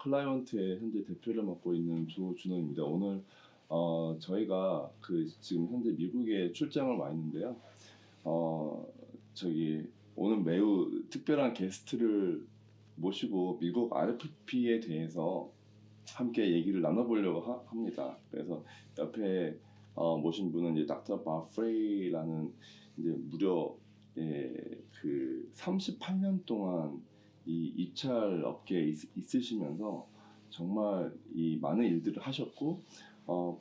클라이언트의 현재 대표를 맡고 있는 조준호입니다. 오늘 저희가 지금 현재 미국에 출장을 와 있는데요. 오늘 매우 특별한 게스트를 모시고 미국 RFP에 대해서 함께 얘기를 나눠보려고 합니다. 그래서 옆에 모신 분은 이제 닥터 밥 프레이라는 이제 무려 38년 동안 이 입찰 업계에 있으시면서 정말 이 많은 일들을 하셨고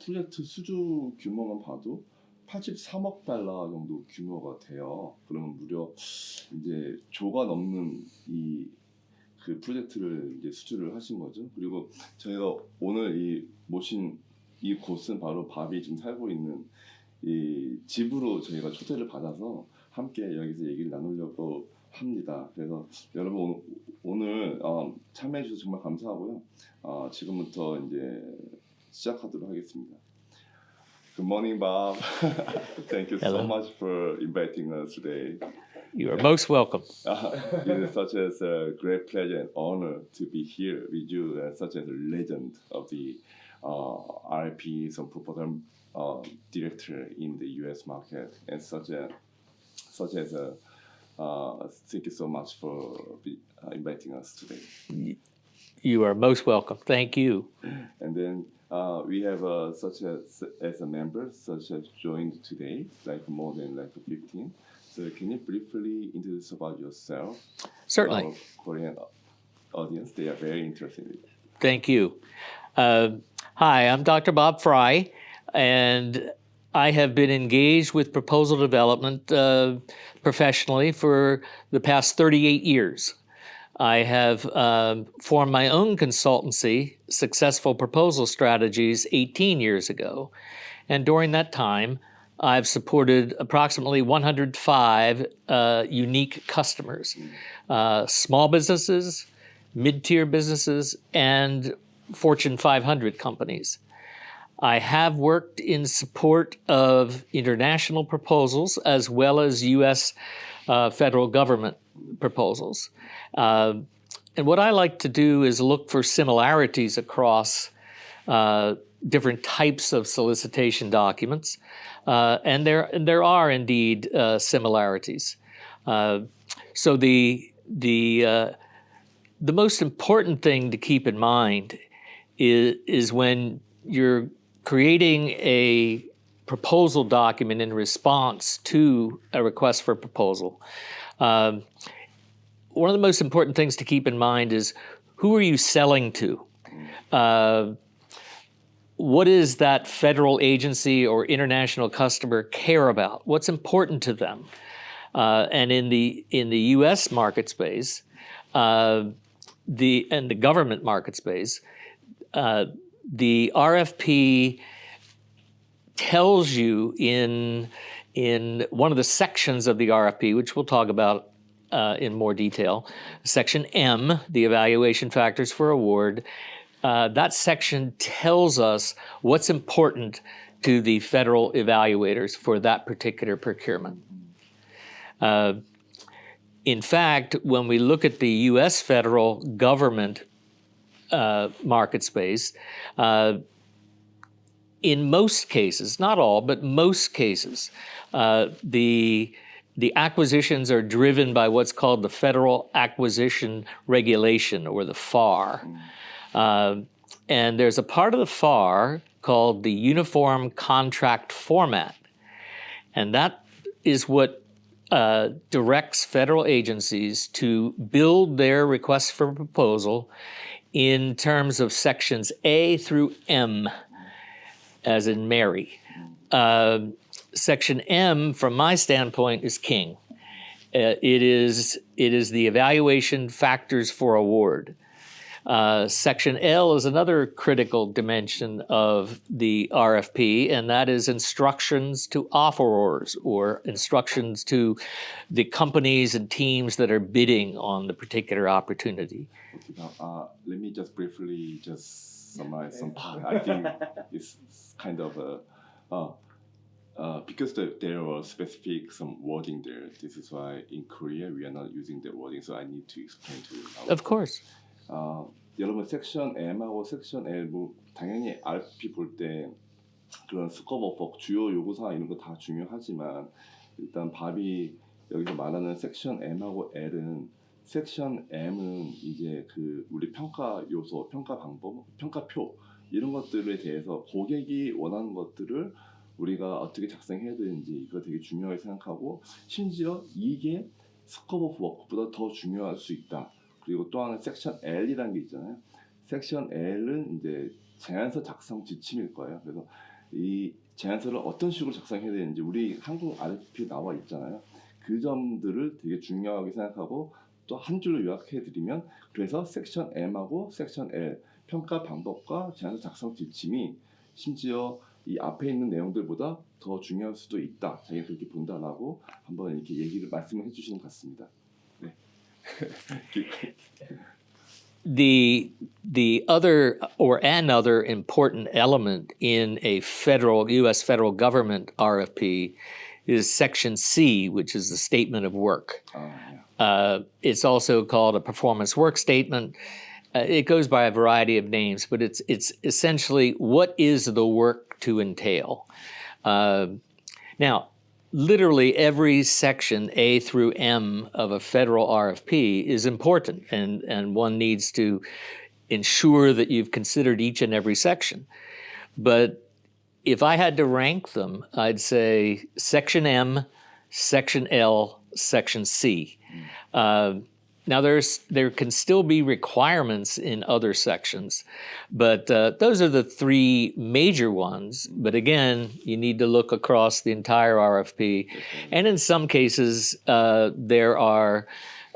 프로젝트 수주 규모만 봐도 83억 달러 정도 규모가 돼요. 그러면 무려 이제 조가 넘는 그 프로젝트를 이제 수주를 하신 거죠. 그리고 저희가 오늘 모신 이 곳은 바로 밥이 지금 살고 있는 이 집으로 저희가 초대를 받아서 함께 여기서 얘기를 나누려고 합니다. 그래서 여러분 오늘 참여해 주셔서 정말 감사하고요. 지금부터 이제 시작하도록 하겠습니다. Good morning, Bob. Thank you Hello. so much for inviting us today. You are most welcome. It is such a great pleasure and honor to be here with you, such as a legend of the RFPs and proposal director in the U.S. market, and thank you so much for inviting us today. You are most welcome. Thank you. And then we have such as a member, such as joined today, more than 15. So can you briefly introduce about yourself? Certainly. Korean audience, they are very interested in it. Thank you. Hi, I'm Dr. Bob Frey, and I have been engaged with proposal development professionally for the past 38 years. I have formed my own consultancy, Successful Proposal Strategies, 18 years ago. And during that time, I've supported approximately 105 unique customers, small businesses, mid-tier businesses, and Fortune 500 companies. I have worked in support of international proposals as well as U.S. Federal government proposals. And what I like to do is look for similarities across different types of solicitation documents, and there are indeed similarities. So the most important thing to keep in mind is when you're creating a proposal document in response to a request for proposal. One of the most important things to keep in mind is who are you selling to? What does that federal agency or international customer care about? What's important to them? And in the U.S. market space, and the government market space, the RFP tells you in one of the sections of the RFP, which we'll talk about in more detail, Section M, the evaluation factors for award, that section tells us what's important to the federal evaluators for that particular procurement. In fact, when we look at the U.S. federal government market space, in most cases, not all, but most cases, the acquisitions are driven by what's called the Federal Acquisition Regulation, or the FAR. And there's a part of the FAR called the Uniform Contract Format. And that is what directs federal agencies to build their requests for proposal in terms of sections A through M, as in Mary. Section M, from my standpoint, is king. It is the evaluation factors for award. Section L is another critical dimension of the RFP, and that is instructions to offerors, or instructions to the companies and teams that are bidding on the particular opportunity. Okay, now, let me just briefly summarize some part. I think it's kind of because there was specific some wording there. This is why in Korea we are not using the wording, so I need to explain to you. Of course. 여러분 섹션 M하고 섹션 L 뭐 당연히 RFP 볼 때 그런 스코프 오브 워크 주요 요구사항 이런 거 다 중요하지만 일단 밥이 여기서 말하는 섹션 M하고 L은 섹션 M은 이제 그 우리 평가 요소, 평가 방법, 평가표 이런 것들에 대해서 고객이 원하는 것들을 우리가 어떻게 작성해야 되는지 이거 되게 중요하게 생각하고 심지어 이게 스코프 오브 워크보다 더 중요할 수 있다. 그리고 또 하나 섹션 L이라는 게 있잖아요. 섹션 L은 이제 제안서 작성 지침일 거예요. 그래서 이 제안서를 어떤 식으로 작성해야 되는지 우리 한국 RFP 나와 있잖아요. 그 점들을 되게 중요하게 생각하고 또 한 줄로 요약해 드리면 그래서 섹션 M하고 섹션 L 평가 방법과 제안서 작성 지침이 심지어 이 앞에 있는 내용들보다 더 중요할 수도 있다. 자기가 그렇게 본다라고 한번 이렇게 얘기를 말씀을 해주시는 것 같습니다. 네. The other or another important element in a federal U.S. federal government RFP is Section C, which is the statement of work. It's also called a performance work statement. It goes by a variety of names, but it's essentially what is the work to entail. Now, literally every section A through M of a federal RFP is important, and one needs to ensure that you've considered each and every section. But if I had to rank them, I'd say Section M, Section L, Section C. Now, there can still be requirements in other sections, but those are the three major ones. But again, you need to look across the entire RFP. And in some cases, there are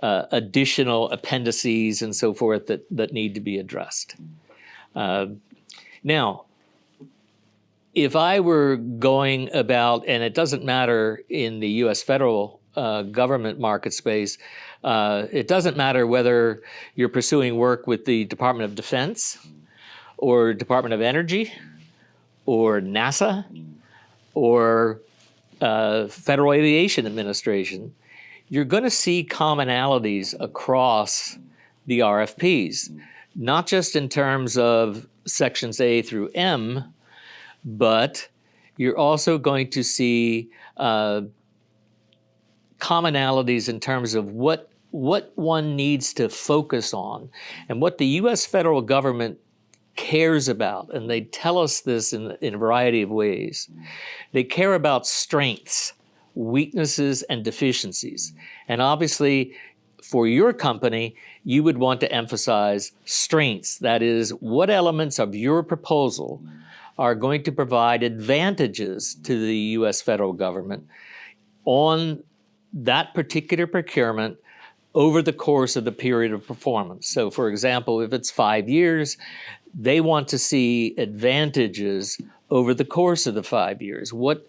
additional appendices and so forth that need to be addressed. Now, if I were going about, and it doesn't matter in the U.S. federal government market space, it doesn't matter whether you're pursuing work with the Department of Defense or Department of Energy or NASA or Federal Aviation Administration, you're going to see commonalities across the RFPs, not just in terms of sections A through M, but you're also going to see commonalities in terms of what one needs to focus on and what the U.S. federal government cares about. And they tell us this in a variety of ways. They care about strengths, weaknesses, and deficiencies. And obviously, for your company, you would want to emphasize strengths. That is, what elements of your proposal are going to provide advantages to the U.S. federal government on that particular procurement over the course of the period of performance. So, for example, if it's 5 years, they want to see advantages over the course of the 5 years. What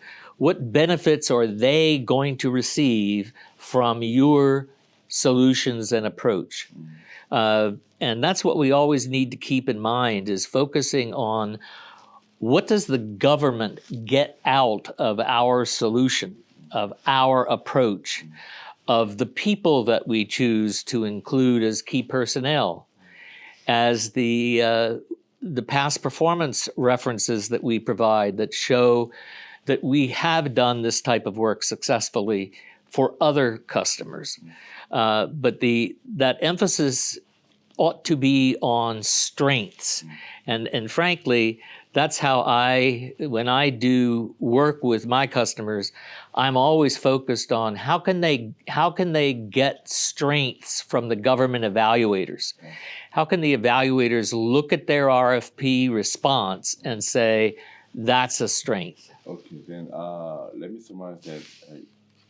benefits are they going to receive from your solutions and approach? And that's what we always need to keep in mind, is focusing on what does the government get out of our solution, of our approach, of the people that we choose to include as key personnel, as the past performance references that we provide that show that we have done this type of work successfully for other customers. But that emphasis ought to be on strengths. And frankly, that's how when I do work with my customers, I'm always focused on how can they get strengths from the government evaluators? How can the evaluators look at their RFP response and say, that's a strength? Okay, then let me summarize that.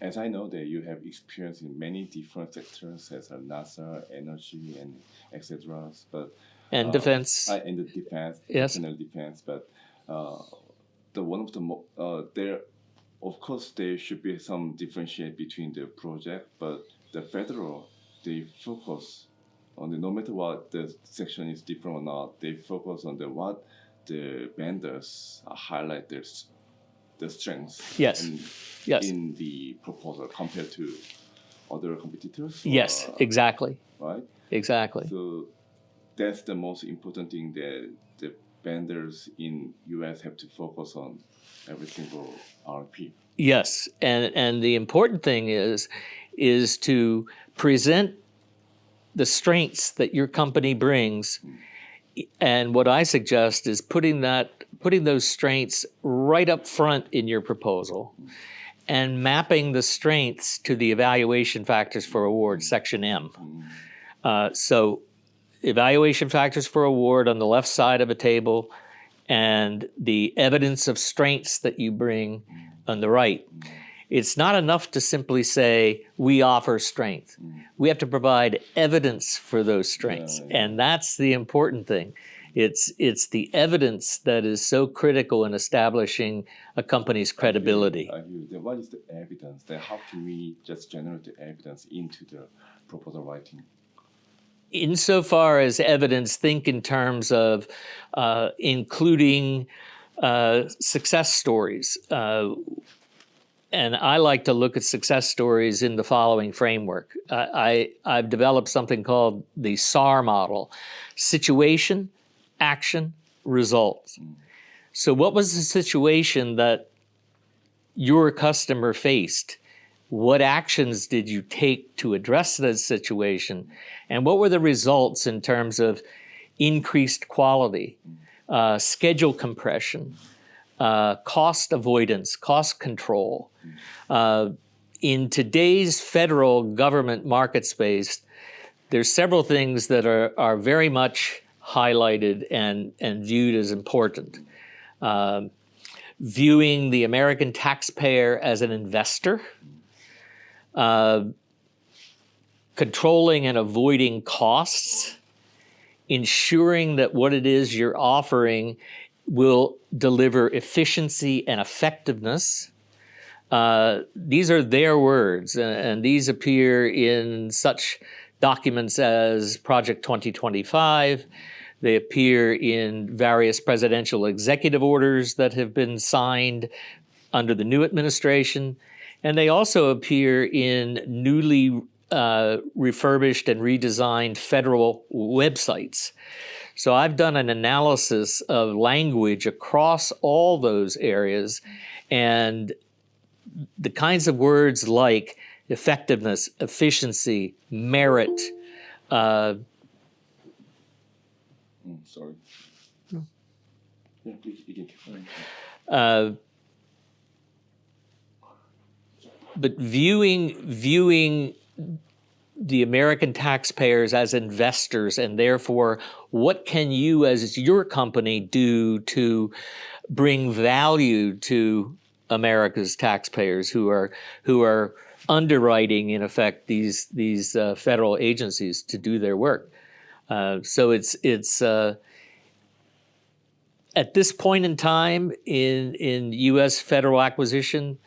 As I know that you have experience in many different sectors, as NASA, energy, and etc. But And defense. And the defense, Yes. national defense. But there, of course, there should be some differentiate between the project. But the federal, they focus on no matter what the section is different or not, they focus on what the vendors highlight the strengths. Yes. Yes. In the proposal compared to other competitors. Yes, exactly. Right. Exactly. So that's the most important thing that the vendors in US have to focus on every single RFP. Yes, and the important thing is to present the strengths that your company brings, and what I suggest is putting those strengths right up front in your proposal, and mapping the strengths to the evaluation factors for award, section M. So evaluation factors for award on the left side of a table, and the evidence of strengths that you bring on the right. It's not enough to simply say, we offer strength. We have to provide evidence for those strengths. And that's the important thing. It's the evidence that is so critical in establishing a company's credibility. I agree. Then what is the evidence? Then how can we just generate the evidence into the proposal writing? Insofar as evidence, think in terms of including success stories. And I like to look at success stories in the following framework. I've developed something called the SAR model: situation, action, results. So what was the situation that your customer faced? What actions did you take to address that situation? And what were the results in terms of increased quality, schedule compression, cost avoidance, cost control? In today's federal government market space, there's several things that are very much highlighted and viewed as important. Viewing the American taxpayer as an investor, controlling and avoiding costs, ensuring that what it is you're offering will deliver efficiency and effectiveness. These are their words, and these appear in such documents as Project 2025. They appear in various presidential executive orders that have been signed under the new administration, and they also appear in newly refurbished and redesigned federal websites. So I've done an analysis of language across all those areas, and the kinds of words like effectiveness, efficiency, merit. Sorry. No. Yeah, you can keep going. But viewing the American taxpayers as investors, and therefore, what can you as your company do to bring value to America's taxpayers who are underwriting, in effect, these federal agencies to do their work? So it's at this point in time in U.S. federal acquisition,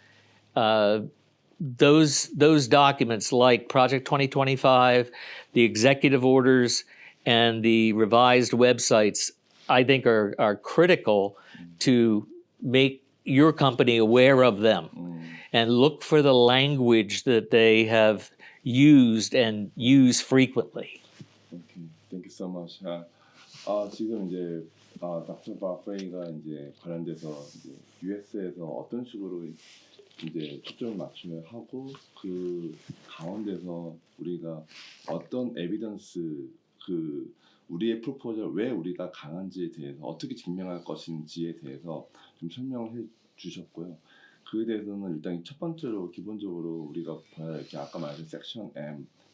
those documents like Project 2025, the executive orders, and the revised websites, I think are critical to make your company aware of them and look for the language that they have used and use frequently. Okay, thank you so much. 지금 이제 닥터 바 프레이가 이제 관련돼서 이제 US에서 어떤 식으로 이제 초점을 맞추며 하고 그 가운데서 우리가 어떤 에비던스 우리의 프로포절 왜 우리가 강한지에 대해서 어떻게 증명할 것인지에 대해서 좀 설명을 해 주셨고요. 그에 대해서는 일단 첫 번째로 기본적으로 우리가 봐야 할 게 아까 말한 섹션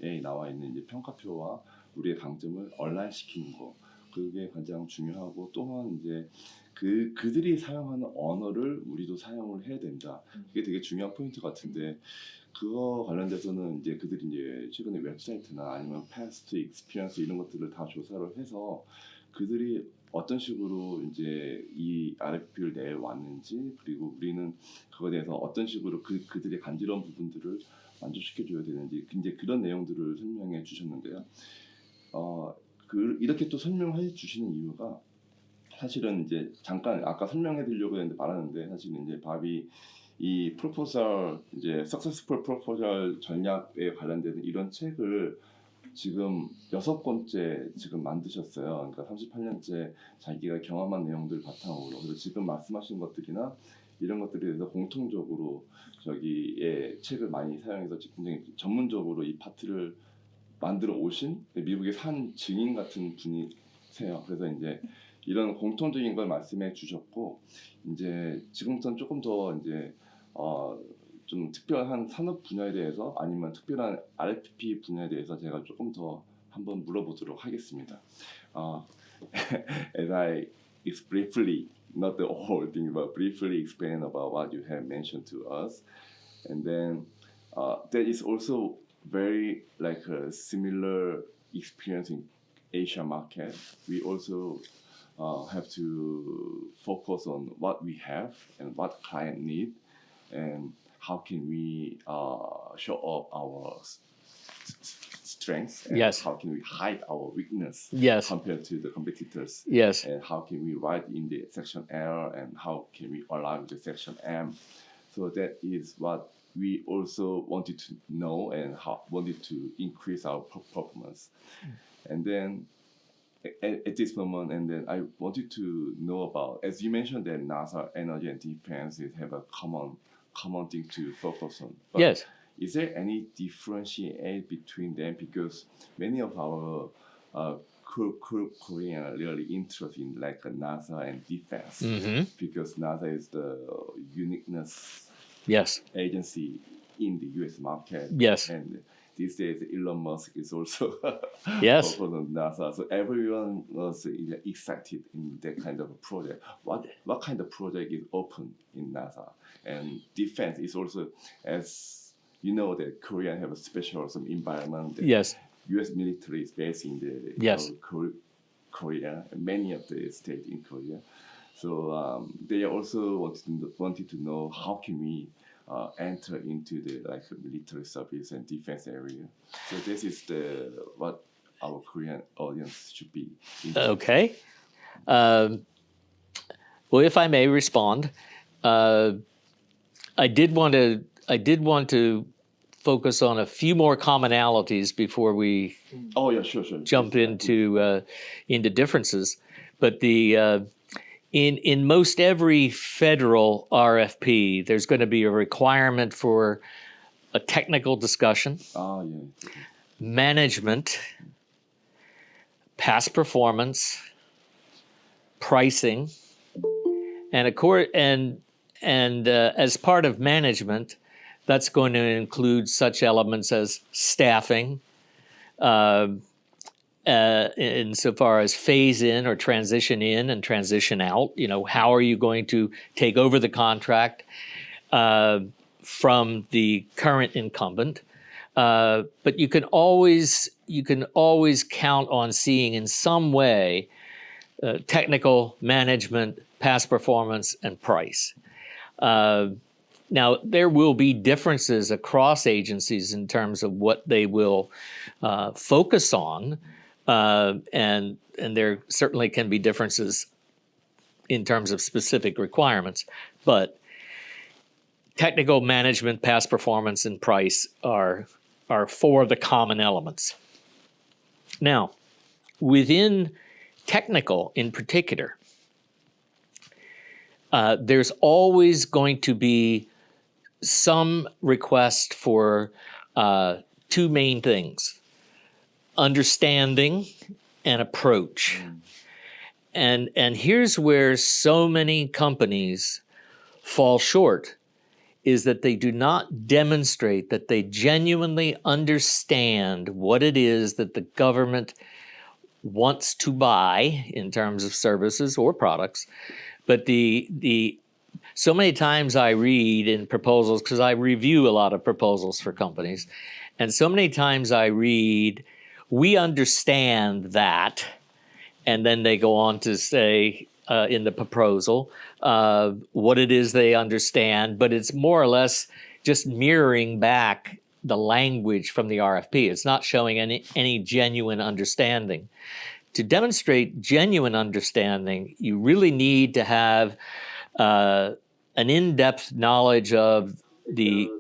M에 나와 있는 이제 평가표와 우리의 강점을 얼라인시키는 거 그게 가장 중요하고 또한 이제 그들이 사용하는 언어를 우리도 사용을 해야 된다. 그게 되게 중요한 포인트 같은데 그거 관련돼서는 이제 그들이 이제 최근에 웹사이트나 아니면 past experience 이런 것들을 다 조사를 해서 그들이 어떤 식으로 이제 이 RFP를 내왔는지 그리고 우리는 그거에 대해서 어떤 식으로 그들의 간지러운 부분들을 만족시켜줘야 되는지 이제 그런 내용들을 설명해 주셨는데요. 이렇게 또 설명해 주시는 이유가 사실은 이제 잠깐 아까 설명해 드리려고 했는데 말하는데 사실은 이제 밥이 이 프로포절 이제 석세스풀 프로포절 전략에 관련된 이런 책을 지금 6번째 지금 만드셨어요. 그러니까 38년째 자기가 경험한 내용들 바탕으로. 그래서 지금 말씀하신 것들이나 이런 것들에 대해서 공통적으로 저기에 책을 많이 사용해서 굉장히 전문적으로 이 파트를 만들어 오신 미국의 산 증인 같은 분이세요. 그래서 이제 이런 공통적인 걸 말씀해 주셨고, 이제 지금부터는 조금 더 이제 좀 특별한 산업 분야에 대해서 아니면 특별한 RFP 분야에 대해서 제가 조금 더 한번 물어보도록 하겠습니다. As I briefly, not the whole thing, but briefly explain about what you have mentioned to us, and then that is also very like a similar experience in Asia market. We also have to focus on what we have and what client need, and how can we show up our strengths, and Yes. how can we hide our weakness Yes. compared to the competitors, Yes. and how can we write in the section L, and how can we align with the section M. So that is what we also wanted to know, and wanted to increase our performance. And then at this moment, and then I wanted to know about, as you mentioned, that NASA, energy, and defense have a common thing to focus on. But Yes. is there any differentiate between them? Because many of our Korean are really interested in like NASA and defense, because NASA is the uniqueness Yes. agency in the U.S. market. Yes. And these days, Elon Musk is also Yes. focused on NASA. So everyone was excited in that kind of a project. What kind of project is open in NASA? And defense is also, as you know, that Korea have a special some environment. Yes. U.S. military is based in the Yes. Korea, and many of the states in Korea. So they also wanted to know how can we enter into the like military service and defense area. So this is what our Korean audience should be interested. Okay. Well, if I may respond, I did want to focus on a few more commonalities before we Oh yeah, sure. jump Yes, into differences. But in most every federal RFP, there's going to be a requirement for a technical discussion, yeah. management, past performance, pricing, and as part of management, that's going to include such elements as staffing, insofar as phase in or transition in and transition out. You know, how are you going to take over the contract from the current incumbent? But you can always count on seeing in some way technical, management, past performance, and price. Now, there will be differences across agencies in terms of what they will focus on, and there certainly can be differences in terms of specific requirements. But technical, management, past performance, and price are four of the common elements. Now, within technical in particular, there's always going to be some request for two main things: understanding and approach. And here's where so many companies fall short, is that they do not demonstrate that they genuinely understand what it is that the government wants to buy in terms of services or products. But so many times I read in proposals, because I review a lot of proposals for companies, and so many times I read, we understand that, and then they go on to say in the proposal what it is they understand, but it's more or less just mirroring back the language from the RFP. It's not showing any genuine understanding. To demonstrate genuine understanding, you really need to have an in-depth knowledge of the...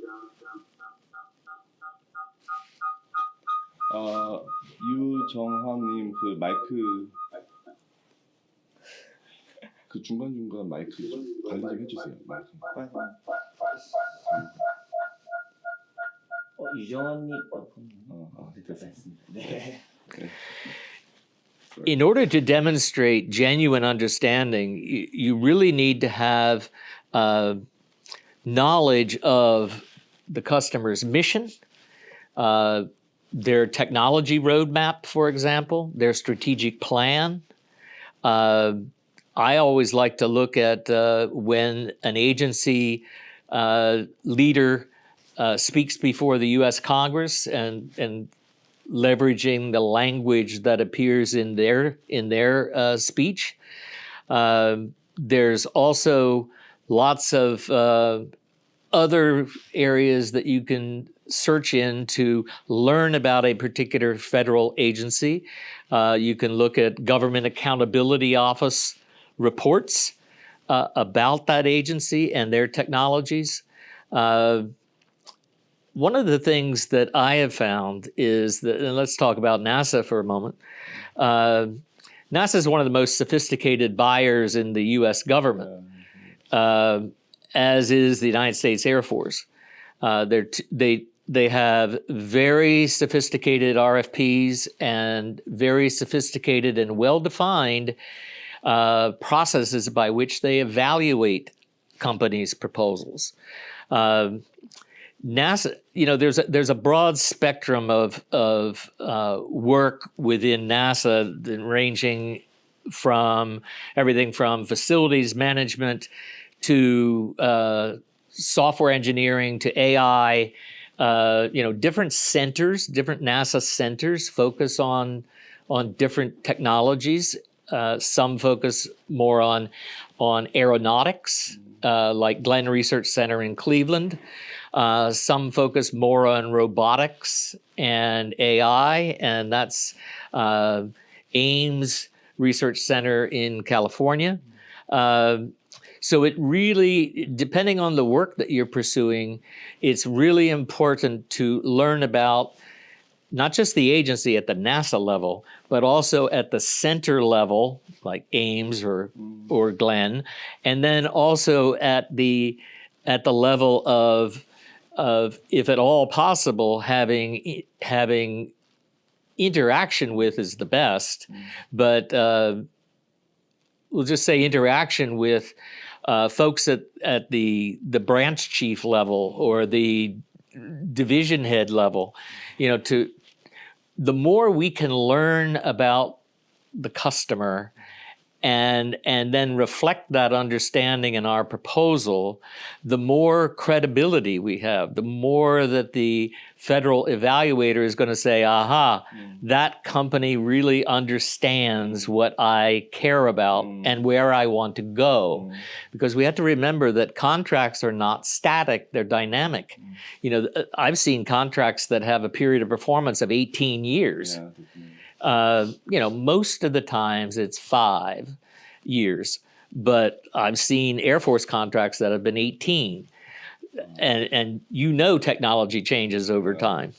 유정환님 그 마이크 그 중간중간 마이크 좀 관리 좀 해주세요. 마이크. 유정환님 됐습니다. 네. In order to demonstrate genuine understanding, you really need to have knowledge of the customer's mission, their technology roadmap, for example, their strategic plan. I always like to look at when an agency leader speaks before the U.S. Congress and leveraging the language that appears in their speech. There's also lots of other areas that you can search in to learn about a particular federal agency. You can look at Government Accountability Office reports about that agency and their technologies. One of the things that I have found is that, and let's talk about NASA for a moment. NASA is one of the most sophisticated buyers in the U.S. government, as is the United States Air Force. They have very sophisticated RFPs and very sophisticated and well-defined processes by which they evaluate companies' proposals. NASA, there's a broad spectrum of work within NASA, ranging from everything from facilities management to software engineering to AI. Different centers, different NASA centers focus on different technologies. Some focus more on aeronautics, like Glenn Research Center in Cleveland. Some focus more on robotics and AI, and that's Ames Research Center in California. So it really, depending on the work that you're pursuing, it's really important to learn about not just the agency at the NASA level, but also at the center level, like Ames or Glenn, and then also at the level of if at all possible, having interaction with is the best, but we'll just say interaction with folks at the branch chief level or the division head level. The more we can learn about the customer and then reflect that understanding in our proposal, the more credibility we have, the more that the federal evaluator is going to say, aha, that company really understands what I care about and where I want to go. Because we have to remember that contracts are not static, they're dynamic. I've seen contracts that have a period of performance of 18 years. Most of the times it's 5 years, but I've seen Air Force contracts that have been 18. And technology changes over time.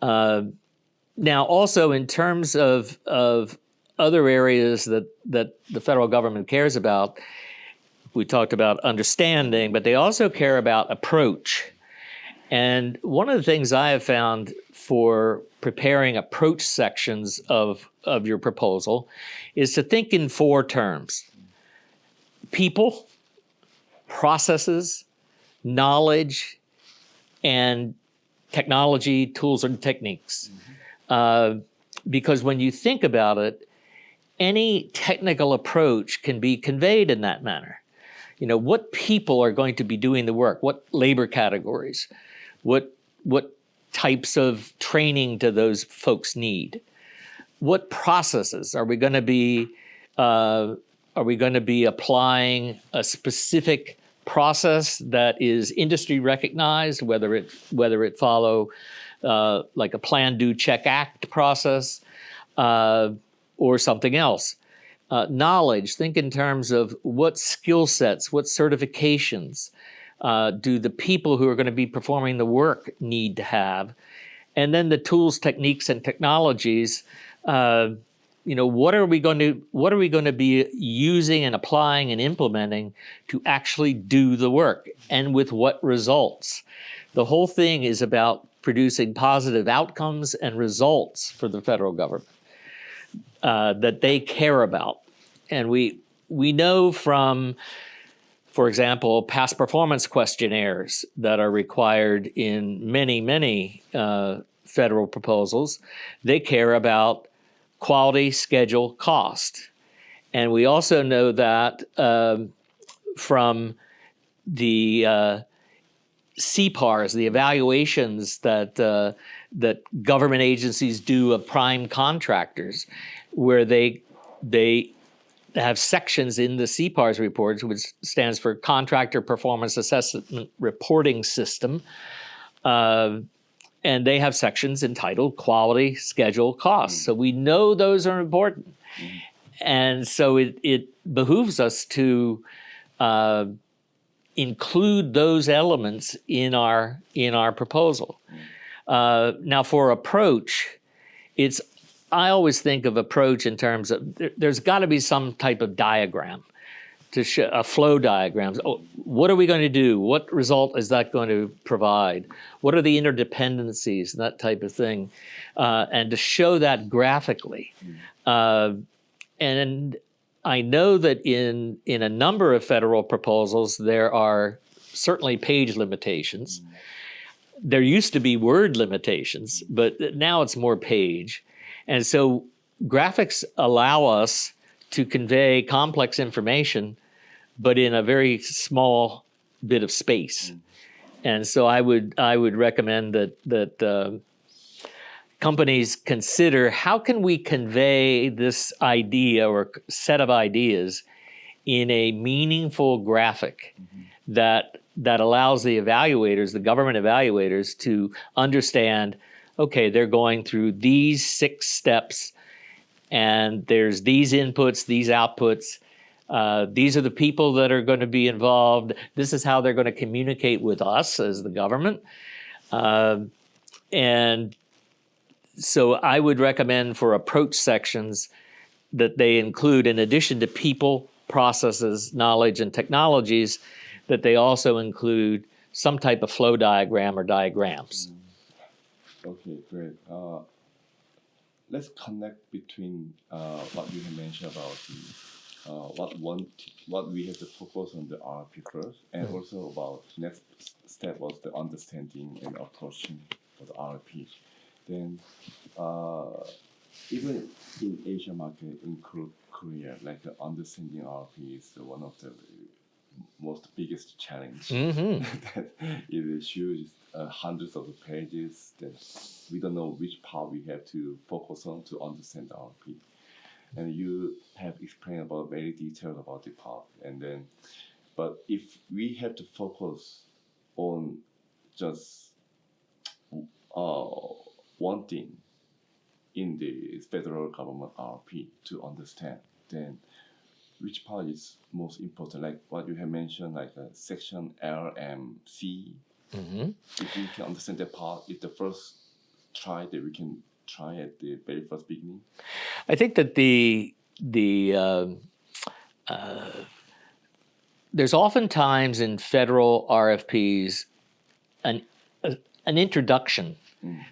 Now, also in terms of other areas that the federal government cares about, we talked about understanding, but they also care about approach. And one of the things I have found for preparing approach sections of your proposal is to think in 4 terms: people, processes, knowledge, and technology, tools, and techniques. Because when you think about it, any technical approach can be conveyed in that manner. What people are going to be doing the work? What labor categories? What types of training do those folks need? What processes are we going to be? Are we going to be applying a specific process that is industry recognized, whether it follow like a plan, do, check, act process, or something else? Knowledge, think in terms of what skill sets, what certifications do the people who are going to be performing the work need to have, And then the tools, techniques, and technologies. What are we going to be using and applying and implementing to actually do the work, and with what results? The whole thing is about producing positive outcomes and results for the federal government that they care about. And we know from, for example, past performance questionnaires that are required in many federal proposals. They care about quality, schedule, cost. And we also know that from the CPARs, the evaluations that government agencies do of prime contractors, where they have sections in the CPARs reports, which stands for Contractor Performance Assessment Reporting System. And they have sections entitled quality, schedule, cost. So we know those are important. And so it behooves us to include those elements in our proposal. Now, for approach, I always think of approach in terms of there's got to be some type of diagram to show a flow diagram. What are we going to do? What result is that going to provide? What are the interdependencies, that type of thing, and to show that graphically. And I know that in a number of federal proposals, there are certainly page limitations. There used to be word limitations, but now it's more page. And so graphics allow us to convey complex information, but in a very small bit of space. And so I would recommend that companies consider, how can we convey this idea or set of ideas in a meaningful graphic that allows the evaluators, the government evaluators, to understand, okay, they're going through these 6 steps, and there's these inputs, these outputs. These are the people that are going to be involved. This is how they're going to communicate with us as the government. And so I would recommend for approach sections that they include, in addition to people, processes, knowledge, and technologies, that they also include some type of flow diagram or diagrams. Okay, great. Let's connect between what you have mentioned about what we have to focus on the RFP first, and also about next step was the understanding and approaching for the RFP. Then even in Asia market, in Korea, like understanding RFP is one of the most biggest challenge. That it is huge, hundreds of pages that we don't know which part we have to focus on to understand the RFP. And you have explained about very detailed about the part. And then, but if we have to focus on just one thing in the federal government RFP to understand, then which part is most important? Like what you have mentioned, like section L and C. If we can understand that part, it's the first try that we can try at the very first beginning. I think that there's oftentimes in federal RFPs an introduction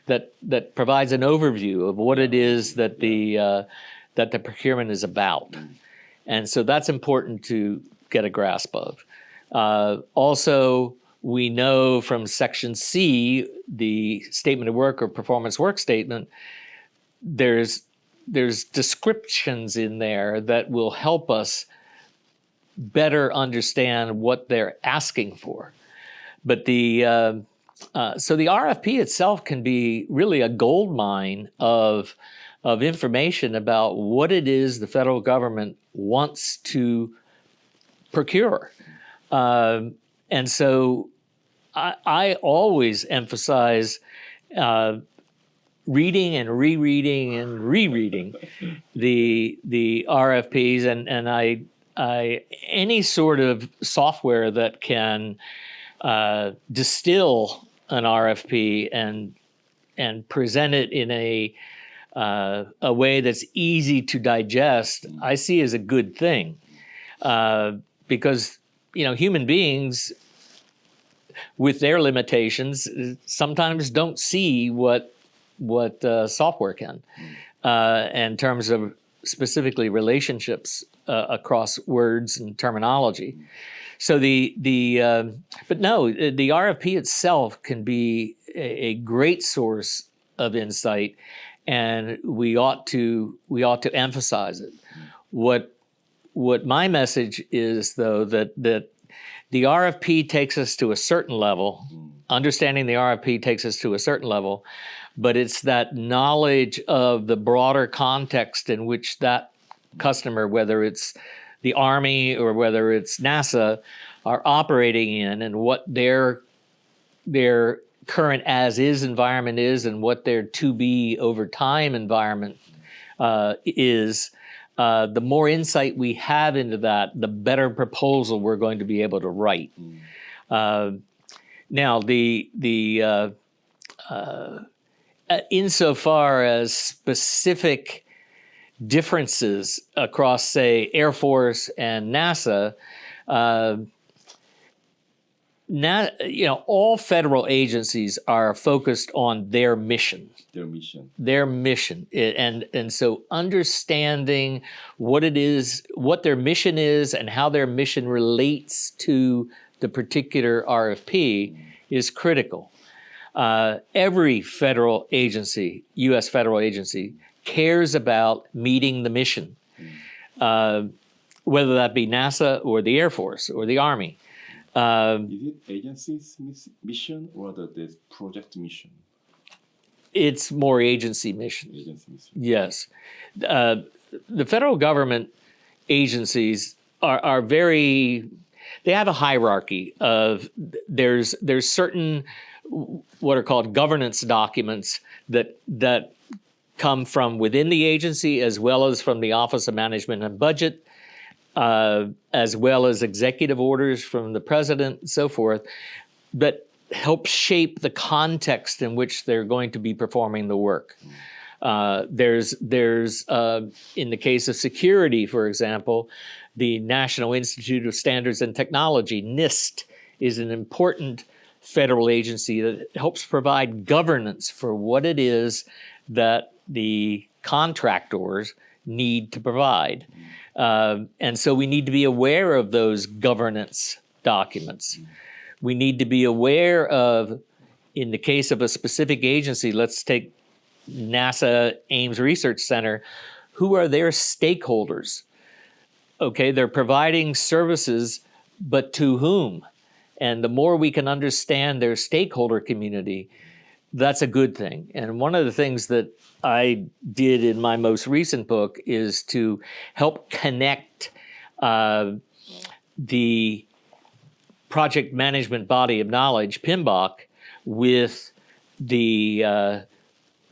that provides an overview of what it is that the procurement is about, and so that's important to get a grasp of. Also, we know from Section C, the statement of work or performance work statement, there's descriptions in there that will help us better understand what they're asking for. But so the RFP itself can be really a gold mine of information about what it is the federal government wants to procure. And so I always emphasize reading and rereading and rereading the RFPs, and I any sort of software that can distill an RFP and present it in a way that's easy to digest, I see as a good thing, because human beings with their limitations sometimes don't see what software can, in terms of specifically relationships across words and terminology. So but no, the RFP itself can be a great source of insight, and we ought to emphasize it. What my message is, though, that the RFP takes us to a certain level. Understanding the RFP takes us to a certain level, but it's that knowledge of the broader context in which that customer, whether it's the Army or whether it's NASA, are operating in, and what their current as-is environment is, and what their to-be over time environment is. The more insight we have into that, the better proposal we're going to be able to write. Now, insofar as specific differences across, say, Air Force and NASA, all federal agencies are focused on their mission. Their mission. And so understanding what it is, what their mission is, and how their mission relates to the particular RFP is critical. Every federal agency, U.S. federal agency, cares about meeting the mission, whether that be NASA or the Air Force or the Army. Is it agency's mission or the project mission? It's more agency mission. Yes. The federal government agencies are very, they have a hierarchy of, there's certain what are called governance documents that come from within the agency, as well as from the Office of Management and Budget, as well as executive orders from the president and so forth, that help shape the context in which they're going to be performing the work. There's in the case of security, for example, the National Institute of Standards and Technology, NIST, is an important federal agency that helps provide governance for what it is that the contractors need to provide. And so we need to be aware of those governance documents. We need to be aware of, in the case of a specific agency, let's take NASA Ames Research Center, who are their stakeholders? Okay, they're providing services, but to whom? And the more we can understand their stakeholder community, that's a good thing. And one of the things that I did in my most recent book is to help connect the project management body of knowledge, PMBOK, with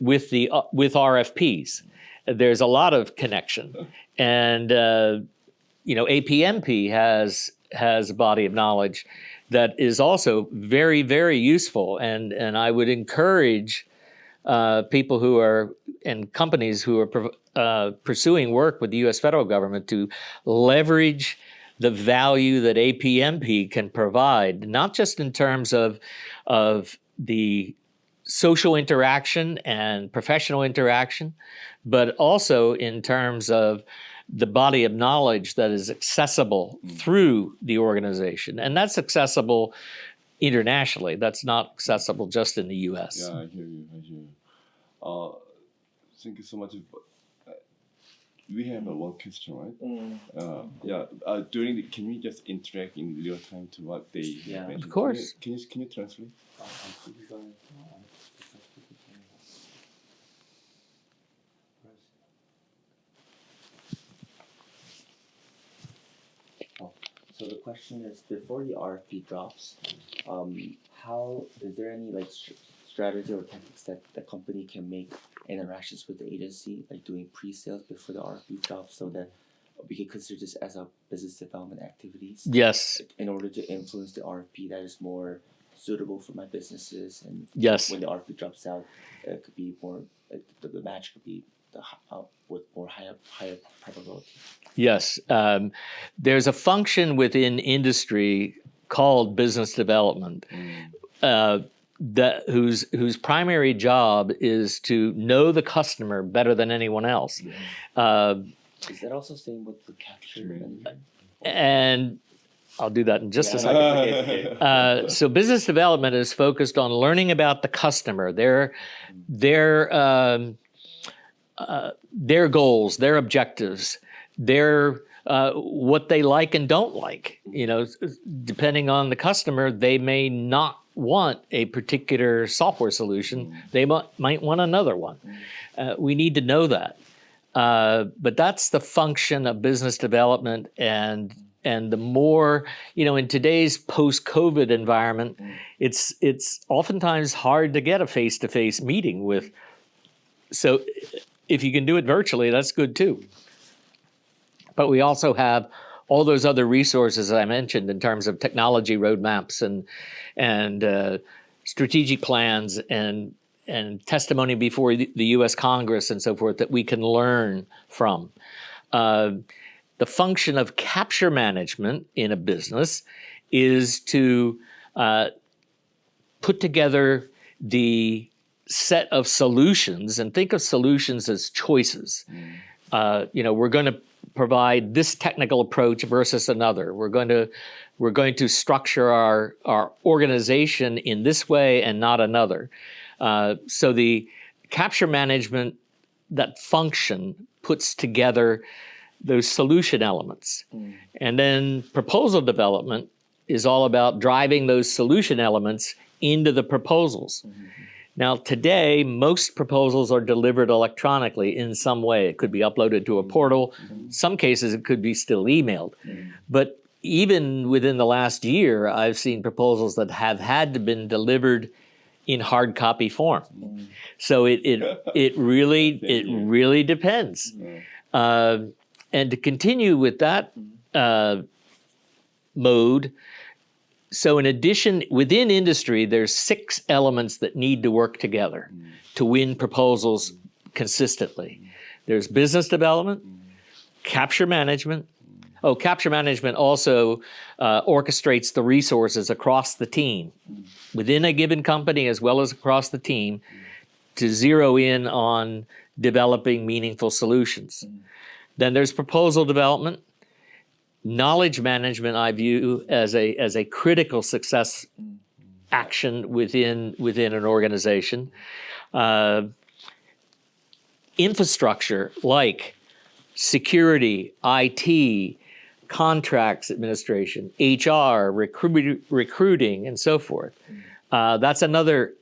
RFPs. There's a lot of connection, and APMP has a body of knowledge that is also very, very useful, and I would encourage people who are, and companies who are pursuing work with the U.S. federal government to leverage the value that APMP can provide, not just in terms of the social interaction and professional interaction, but also in terms of the body of knowledge that is accessible through the organization. And that's accessible internationally. That's not accessible just in the U.S. Yeah, I hear you. Thank you so much. We have one question, right? Can we just interact in real time to what they mentioned? Of course. Can you translate? So the question is, before the RFP drops, how is there any strategy or tactics that the company can make interactions with the agency, like doing pre-sales before the RFP drops, so that we can consider this as a business development activities? Yes. In order to influence the RFP that is more suitable for my businesses, and Yes. when the RFP drops out, it could be more the match could be with more higher probability. Yes. There's a function within industry called business development, whose primary job is to know the customer better than anyone else. Is that also same with the capture management? And I'll do that in just a second. So business development is focused on learning about the customer, their goals, their objectives, their what they like and don't like. You know, depending on the customer, they may not want a particular software solution. They might want another one. We need to know that. But that's the function of business development, and the more, you know, in today's post-COVID environment, it's oftentimes hard to get a face-to-face meeting with. So if you can do it virtually, that's good too. But we also have all those other resources I mentioned in terms of technology roadmaps and strategic plans and testimony before the U.S. Congress and so forth that we can learn from. The function of capture management in a business is to put together the set of solutions, and think of solutions as choices. You know, we're going to provide this technical approach versus another. We're going to structure our organization in this way and not another. So the capture management, that function, puts together those solution elements. And then proposal development is all about driving those solution elements into the proposals. Now, today, most proposals are delivered electronically in some way. It could be uploaded to a portal. In some cases, it could be still emailed. But even within the last year, I've seen proposals that have had to been delivered in hard copy form. So it really depends. And to continue with that mode, so in addition, within industry, there's 6 elements that need to work together to win proposals consistently. There's business development, capture management. Capture management also orchestrates the resources across the team, within a given company as well as across the team, to zero in on developing meaningful solutions. Then there's proposal development. Knowledge management I view as a critical success action within an organization. Infrastructure like security, IT, contracts administration, HR, recruiting, and so forth. That's another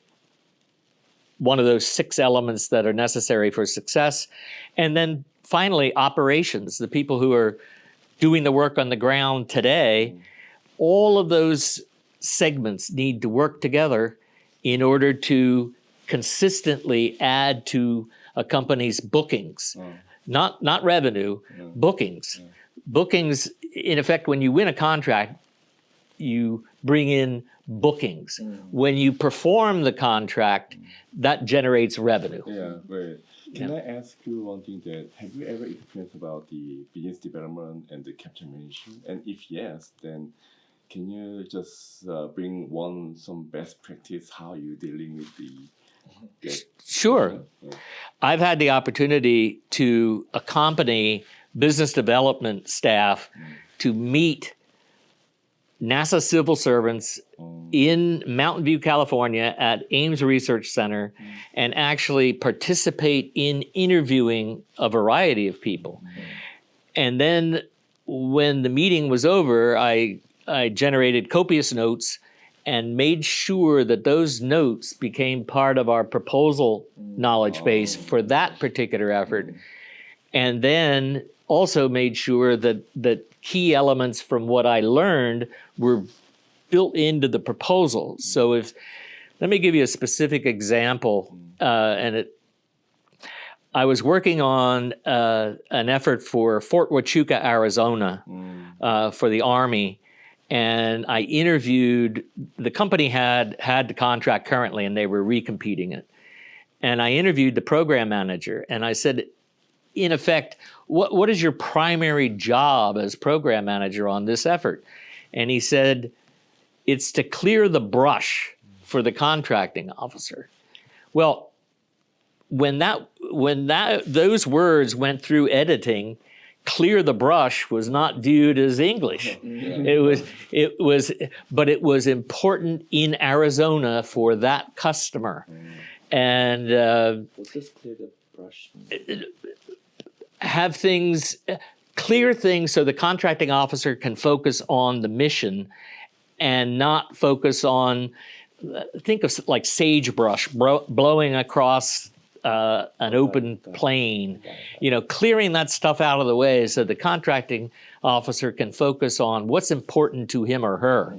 one of those 6 elements that are necessary for success. And then finally, operations, the people who are doing the work on the ground today. All of those segments need to work together in order to consistently add to a company's bookings, not revenue, bookings. Bookings, in effect, when you win a contract, you bring in bookings. When you perform the contract, that generates revenue. Yeah, right. Can I ask you one thing, that have you ever experienced about the business development and the capture management? And if yes, then can you just bring some best practice how you dealing with the Sure. Yeah. I've had the opportunity to accompany business development staff to meet NASA civil servants in Mountain View, California at Ames Research Center and actually participate in interviewing a variety of people. And then when the meeting was over, I generated copious notes and made sure that those notes became part of our proposal knowledge base for that particular effort. And then also made sure that key elements from what I learned were built into the proposal. So let me give you a specific example. I was working on an effort for Fort Huachuca, Arizona, for the Army. and I interviewed, the company had the contract currently and they were recompeting it. And I interviewed the program manager and I said, in effect, what is your primary job as program manager on this effort? And he said, it's to clear the brush for the contracting officer. Well, when those words went through editing, clear the brush was not viewed as English. But it was important in Arizona for that customer. And What's this clear the brush? have things, clear things so the contracting officer can focus on the mission and not focus on, think of like sagebrush blowing across an open plain, clearing that stuff out of the way so the contracting officer can focus on what's important to him or her.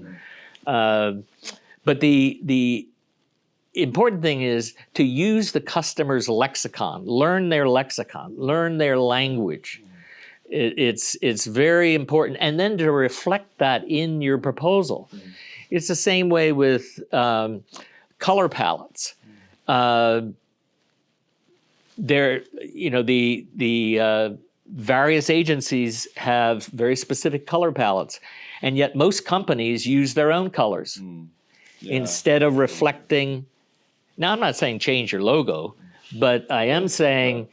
But the important thing is to use the customer's lexicon, learn their lexicon, learn their language. It's very important. And then to reflect that in your proposal. It's the same way with color palettes. The various agencies have very specific color palettes, and yet most companies use their own colors instead of reflecting. Now, I'm not saying change your logo, but I am saying,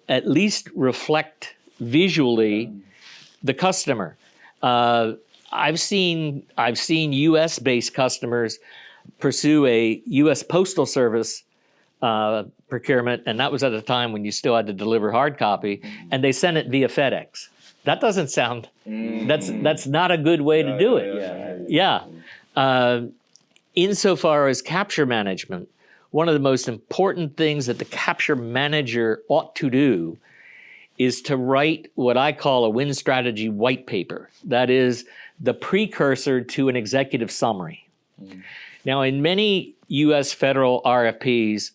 at least reflect visually the customer. I've seen U.S.-based customers pursue a U.S. Postal Service procurement, and that was at a time when you still had to deliver hard copy, and they sent it via FedEx. That doesn't sound. That's not a good way to do it. Insofar as capture management, one of the most important things that the capture manager ought to do is to write what I call a win strategy white paper. That is the precursor to an executive summary. Now, in many U.S. federal RFPs,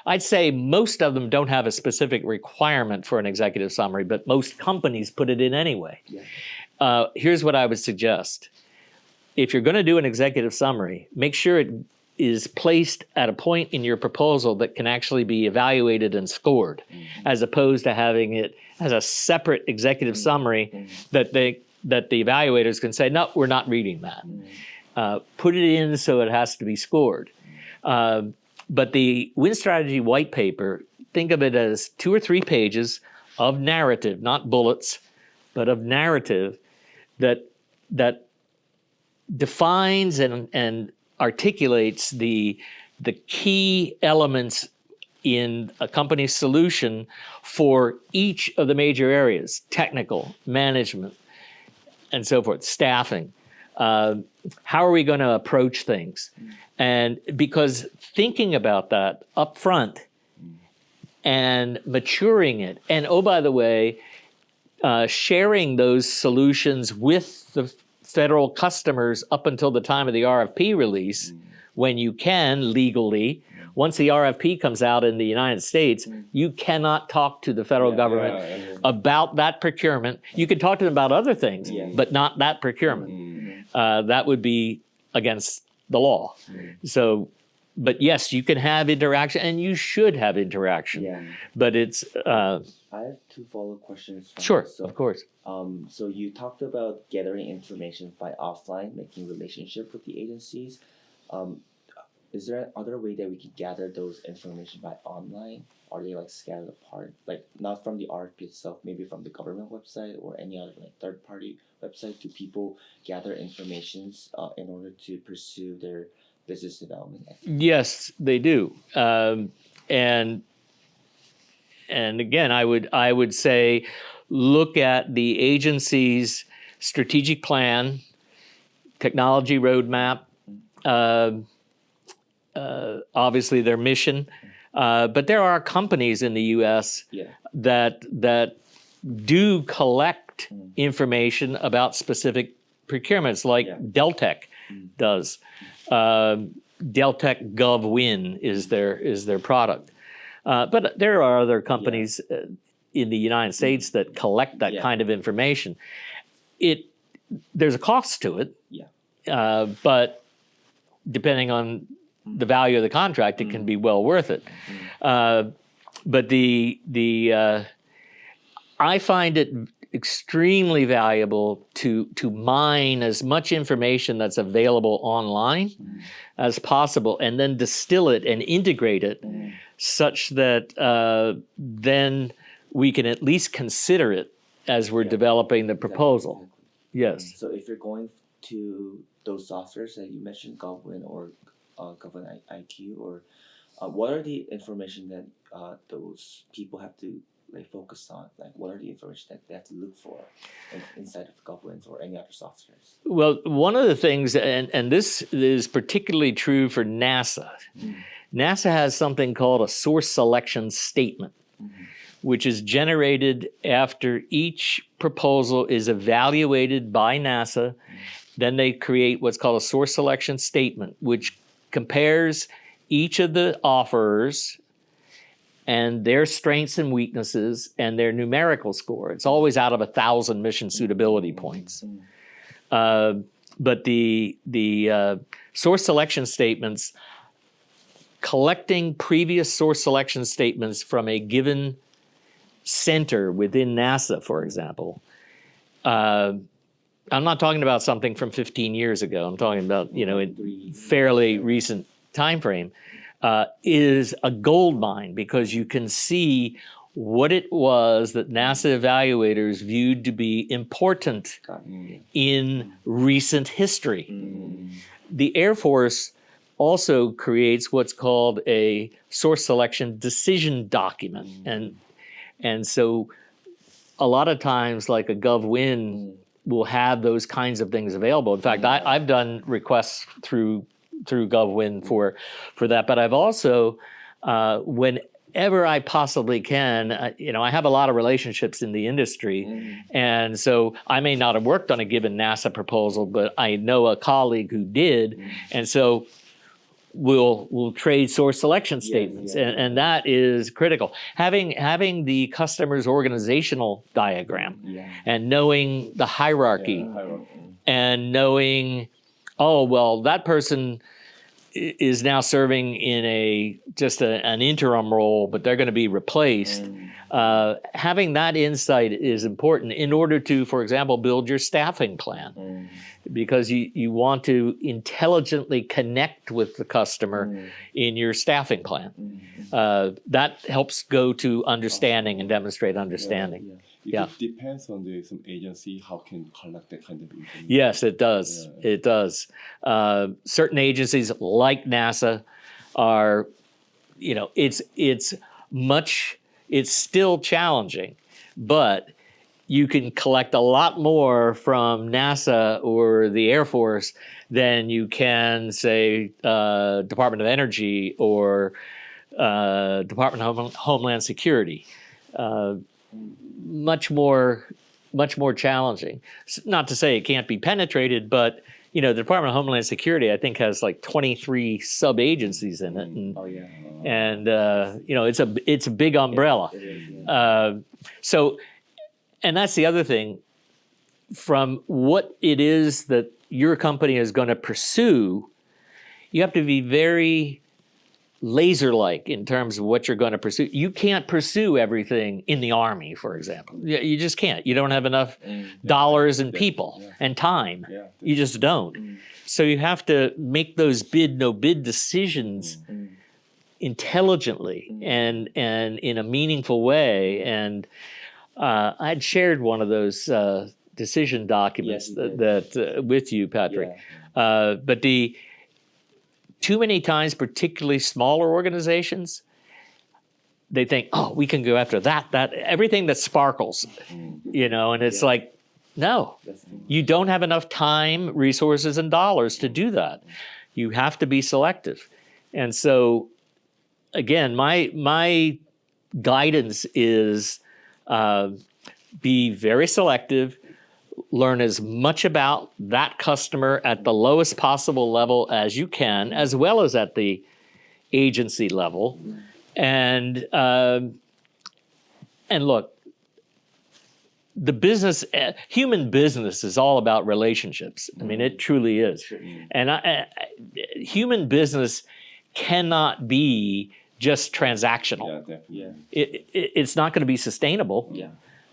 I'd say most of them don't have a specific requirement for an executive summary, but most companies put it in anyway. Here's what I would suggest. If you're going to do an executive summary, make sure it is placed at a point in your proposal that can actually be evaluated and scored, as opposed to having it as a separate executive summary that the evaluators can say, no, we're not reading that. Put it in so it has to be scored. But the win strategy white paper, think of it as 2 or 3 pages of narrative, not bullets, but of narrative that defines and articulates the key elements in a company's solution for each of the major areas: technical, management, and so forth, staffing. How are we going to approach things? And because thinking about that up front and maturing it, and oh, by the way, sharing those solutions with the federal customers up until the time of the RFP release, when you can legally. Once the RFP comes out in the United States, you cannot talk to the federal government about that procurement. You can talk to them about other things, but not that procurement. That would be against the law. So, but yes, you can have interaction, and you should have interaction. But it's... I have 2 follow-up questions. Sure, of course. So you talked about gathering information by offline, making relationship with the agencies. Is there other way that we can gather those information by online? Are they like scattered apart? Like not from the RFP itself, maybe from the government website or any other like third-party website? Do people gather informations in order to pursue their business development? Yes, they do. And again, I would say, look at the agency's strategic plan, technology roadmap, obviously their mission. But there are companies in the U.S. that do collect information about specific procurements, like Deltek does. Deltek GovWin is their product. But there are other companies in the United States that collect that kind of information. there's a cost to it. Yeah. But depending on the value of the contract, it can be well worth it. But I find it extremely valuable to mine as much information that's available online as possible, and then distill it and integrate it such that then we can at least consider it as we're developing the proposal. Yes. So if you're going to those softwares that you mentioned, GovWin or GovWin IQ, or what are the information that those people have to focus on? Like, what are the information that they have to look for inside of GovWin or any other softwares? Well, one of the things, and this is particularly true for NASA. NASA has something called a source selection statement, which is generated after each proposal is evaluated by NASA. Then they create what's called a source selection statement, which compares each of the offerers and their strengths and weaknesses and their numerical score. It's always out of 1,000 mission suitability points. But the source selection statements, collecting previous source selection statements from a given center within NASA, for example. I'm not talking about something from 15 years ago. I'm talking about, in fairly recent time frame. Is a gold mine, because you can see what it was that NASA evaluators viewed to be important in recent history. The Air Force also creates what's called a source selection decision document. And so a lot of times, like a GovWin will have those kinds of things available. In fact, I've done requests through GovWin for that, but I've also, whenever I possibly can, I have a lot of relationships in the industry, and so I may not have worked on a given NASA proposal, but I know a colleague who did, and so we'll trade source selection statements, and that is critical. Having the customer's organizational diagram, and knowing the hierarchy, and knowing, oh, well, that person is now serving in just an interim role, but they're going to be replaced. Having that insight is important in order to, for example, build your staffing plan, because you want to intelligently connect with the customer in your staffing plan. That helps go to understanding and demonstrate understanding. It depends on some agency how can collect that kind of information. Yes, it does. It does. Certain agencies like NASA are, it's still challenging, but you can collect a lot more from NASA or the Air Force than you can, say, Department of Energy or Department of Homeland Security. Much more challenging. Not to say it can't be penetrated, but the Department of Homeland Security, I think, has like 23 sub-agencies in it, and it's a big umbrella. And that's the other thing. From what it is that your company is going to pursue, you have to be very laser-like in terms of what you're going to pursue. You can't pursue everything in the Army, for example. You just can't. You don't have enough dollars and people and time. You just don't. So you have to make those bid-no-bid decisions intelligently and in a meaningful way. And I'd shared one of those decision documents that with you, Patrick. But too many times, particularly smaller organizations, they think, oh, we can go after that everything that sparkles, and it's like, no, you don't have enough time, resources, and dollars to do that. You have to be selective. And so, again, my guidance is be very selective, learn as much about that customer at the lowest possible level as you can, as well as at the agency level. And look, the business, human business is all about relationships. I mean, it truly is. Sure. And human business cannot be just transactional. Yeah, definitely. Yeah. It's not going to be sustainable. Yeah.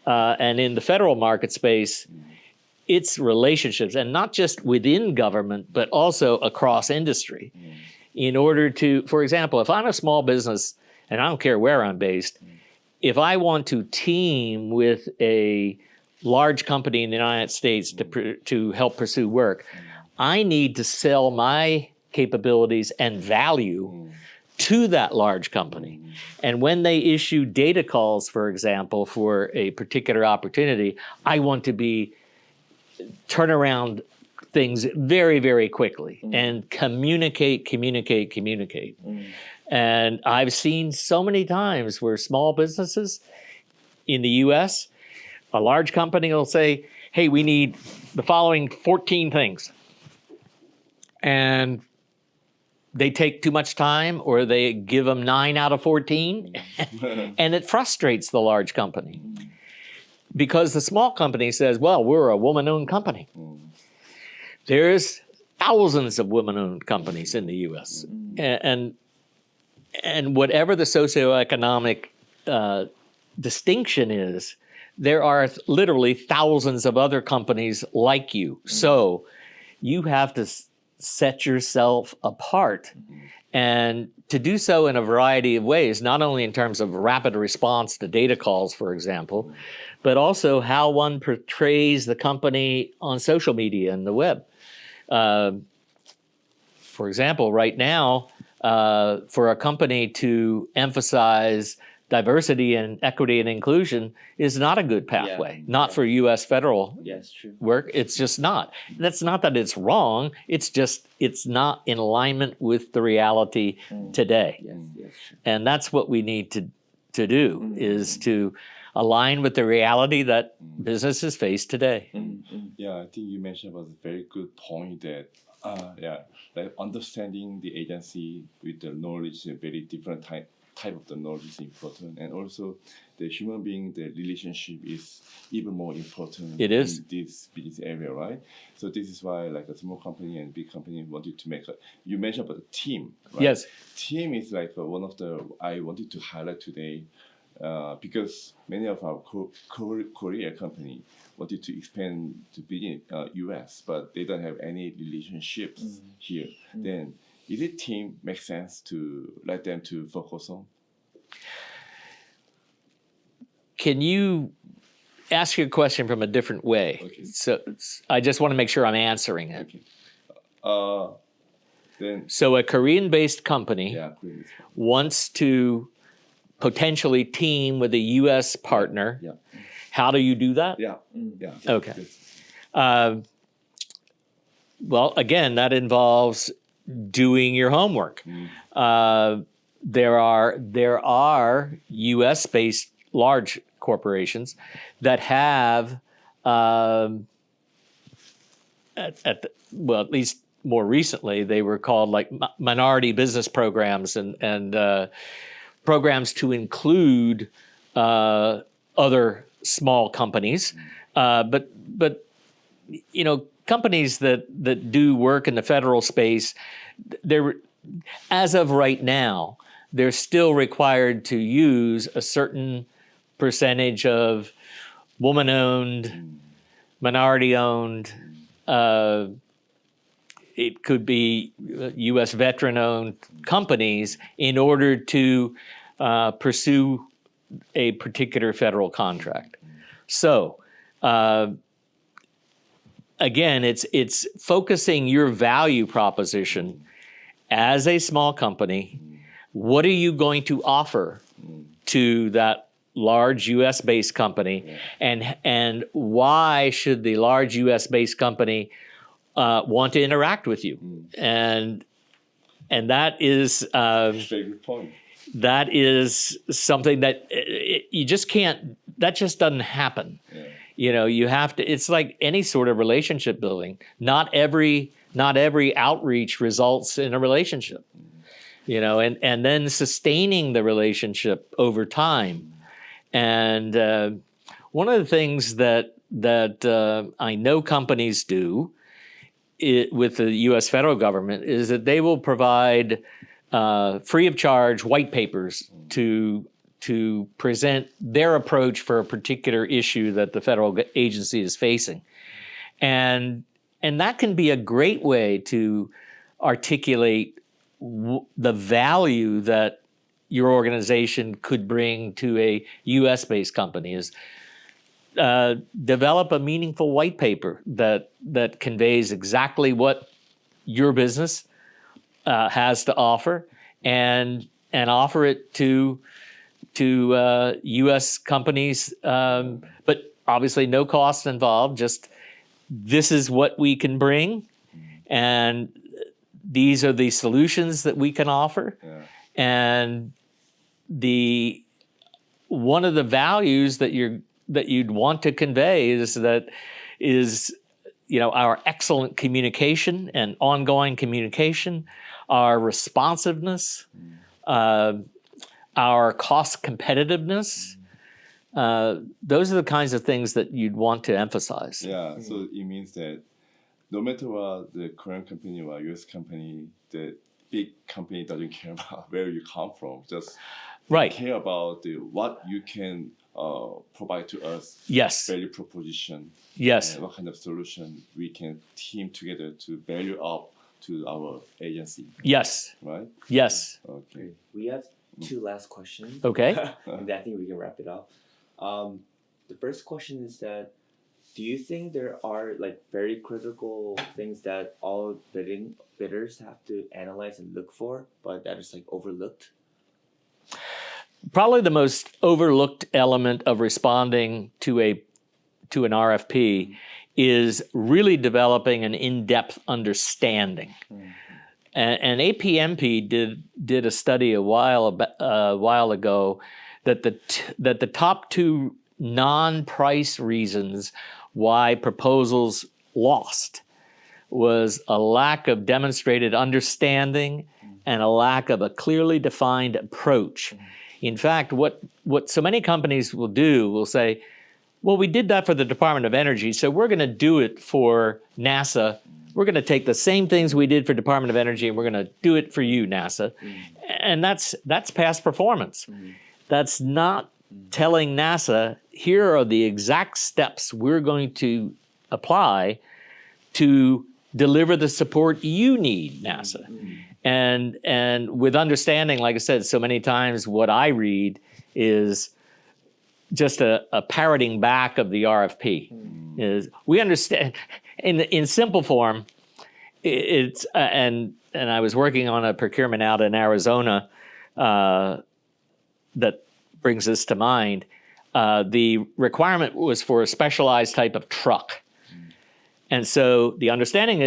And in the federal market space, it's relationships, and not just within government, but also across industry. In order to, for example, if I'm a small business, and I don't care where I'm based, if I want to team with a large company in the United States to help pursue work, I need to sell my capabilities and value to that large company. And when they issue data calls, for example, for a particular opportunity, I want to turn around things very, very quickly and communicate. And I've seen so many times where small businesses in the US, a large company will say, hey, we need the following 14 things. And they take too much time, or they give them 9 out of 14, and it frustrates the large company. Because the small company says, well, we're a woman-owned company. There's thousands of women-owned companies in the US. And whatever the socioeconomic distinction is, there are literally thousands of other companies like you. So you have to set yourself apart, and to do so in a variety of ways, not only in terms of rapid response to data calls, for example, but also how one portrays the company on social media and the web. For example, right now, for a company to emphasize diversity and equity and inclusion is not a good pathway, not for US federal True. work. It's just not. That's not that it's wrong. It's just, it's not in alignment with the reality today. Yes, true. And that's what we need to do, is to align with the reality that businesses face today. Yeah, I think you mentioned was a very good point that, like understanding the agency with the knowledge, a very different type of the knowledge is important, and also the human being, the relationship is even more important. It is. In this business area, right? So this is why, like a small company and big company wanted to make you mentioned about the team, right? Yes. Team is like one of the I wanted to highlight today. Because many of our Korea company wanted to expand to be in US, but they don't have any relationships here. Then, is it team make sense to let them to focus on? Can you ask your question from a different way? Okay. So I just want to make sure I'm answering it. Okay. Then So a Korean-based company Korean. wants to potentially team with a U.S. partner. Yeah. How do you do that? Yeah. Okay. Yes. Well, again, that involves doing your homework. There are U.S.-based large corporations that have, at least more recently, they were called like minority business programs and programs to include other small companies, but you know, companies that do work in the federal space, they're, as of right now, they're still required to use a certain percentage of woman-owned, minority-owned. It could be U.S. veteran-owned companies in order to pursue a particular federal contract. So, again, it's focusing your value proposition as a small company. What are you going to offer to that large U.S.-based company, and why should the large U.S.-based company want to interact with you? And that is Very good point. that is something that you just can't. That just doesn't happen. Yeah. You know, you have to. It's like any sort of relationship building. Not every outreach results in a relationship. You know, and then sustaining the relationship over time. And one of the things that I know companies do with the U.S. federal government is that they will provide free of charge white papers to present their approach for a particular issue that the federal agency is facing, and that can be a great way to articulate the value that your organization could bring to a U.S.-based company. Is develop a meaningful white paper that conveys exactly what your business has to offer, and offer it to U.S. companies, but obviously no cost involved. Just this is what we can bring, and these are the solutions that we can offer, and one of the values that you'd want to convey is our excellent communication and ongoing communication, our responsiveness, our cost competitiveness. Those are the kinds of things that you'd want to emphasize. Yeah, so it means that no matter what the Korean company or US company, the big company doesn't care about where you come from. Just Right. care about what you can provide to us. Yes. Value proposition. Yes. What kind of solution we can team together to value up to our agency. Yes. Right? Yes. Okay. We have two last questions. Okay. And I think we can wrap it up. The first question is that, do you think there are like very critical things that all bidders have to analyze and look for, but that is like overlooked? Probably the most overlooked element of responding to an RFP is really developing an in-depth understanding. And APMP did a study a while ago that the top two non-price reasons why proposals lost was a lack of demonstrated understanding and a lack of a clearly defined approach. In fact, what so many companies will say, well, we did that for the Department of Energy, so we're going to do it for NASA. We're going to take the same things we did for Department of Energy and we're going to do it for you, NASA. And that's past performance. That's not telling NASA, here are the exact steps we're going to apply to deliver the support you need, NASA. And with understanding, like I said, so many times what I read is just a parroting back of the RFP. Is we understand in simple form. It's and I was working on a procurement out in Arizona that brings this to mind. The requirement was for a specialized type of truck, and so the understanding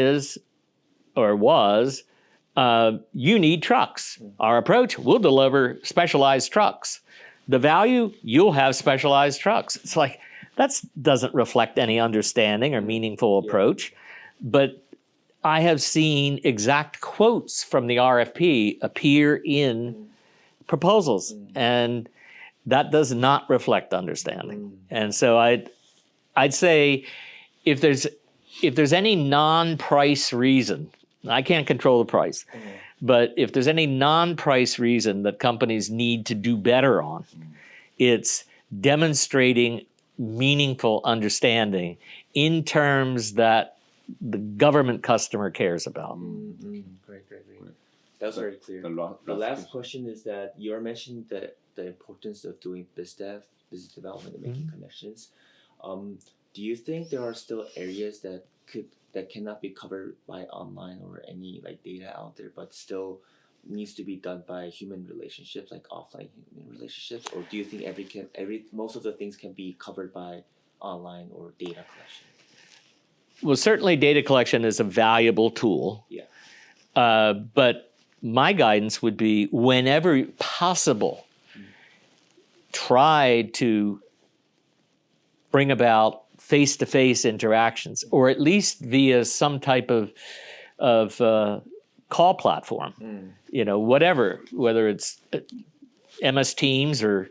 was. You need trucks. Our approach, we'll deliver specialized trucks. The value, you'll have specialized trucks. It's like, that doesn't reflect any understanding or meaningful approach. But I have seen exact quotes from the RFP appear in proposals, and that does not reflect understanding. And so I'd say if there's any non-price reason, I can't control the price, but if there's any non-price reason that companies need to do better on, it's demonstrating meaningful understanding in terms that the government customer cares about. Great. That was very clear. The last question is that you are mentioning the importance of doing business development and making connections. Do you think there are still areas that cannot be covered by online or any like data out there, but still needs to be done by human relationships, like offline human relationships? Or do you think most of the things can be covered by online or data collection? Well, certainly data collection is a valuable tool. Yeah. But my guidance would be, whenever possible, try to bring about face-to-face interactions, or at least via some type of call platform. Whatever, whether it's MS Teams or